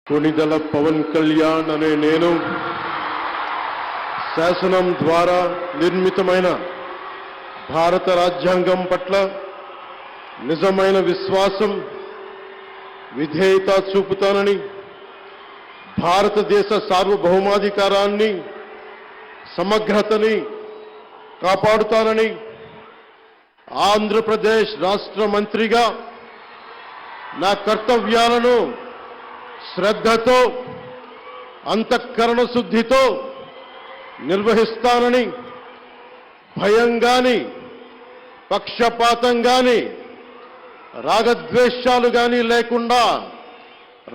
కొణిదెల పవన్ కళ్యాణ్ అనే నేను శాసనం ద్వారా నిర్మితమైన భారత రాజ్యాంగం పట్ల నిజమైన విశ్వాసం విధేయత చూపుతానని భారతదేశ సార్వభౌమాధికారాన్ని సమగ్రతని కాపాడుతానని ఆంధ్రప్రదేశ్ రాష్ట్ర మంత్రిగా నా కర్తవ్యాలను శ్రద్ధతో అంతఃకరణ శుద్ధితో నిర్వహిస్తానని భయం గాని పక్షపాతం గాని రాగద్వేషాలు గాని లేకుండా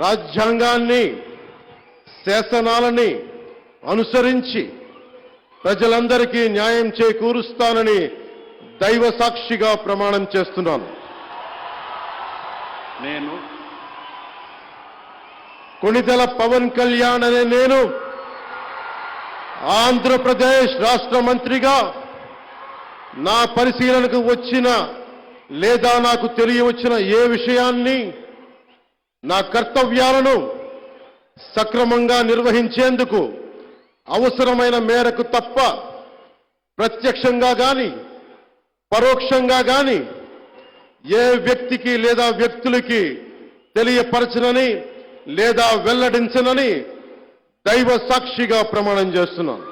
రాజ్యాంగాన్ని శాసనాలని అనుసరించి ప్రజలందరికీ న్యాయం చేకూరుస్తానని దైవ సాక్షిగా ప్రమాణం చేస్తున్నాను. నేను కొణిదెల పవన్ కళ్యాణ్ అనే నేను ఆంధ్రప్రదేశ్ రాష్ట్ర మంత్రిగా నా పరిశీలనకు వచ్చిన లేదా నాకు తెలియవచ్చిన ఏ విషయాన్ని నా కర్తవ్యాలను సక్రమంగా నిర్వహించేందుకు అవసరమైన మేరకు తప్ప ప్రత్యక్షంగా గాని పరోక్షంగా గాని ఏ వ్యక్తికి లేదా వ్యక్తులకి తెలియపరచనని లేదా వెల్లడించనని దైవ సాక్షిగా ప్రమాణం చేస్తున్నాను.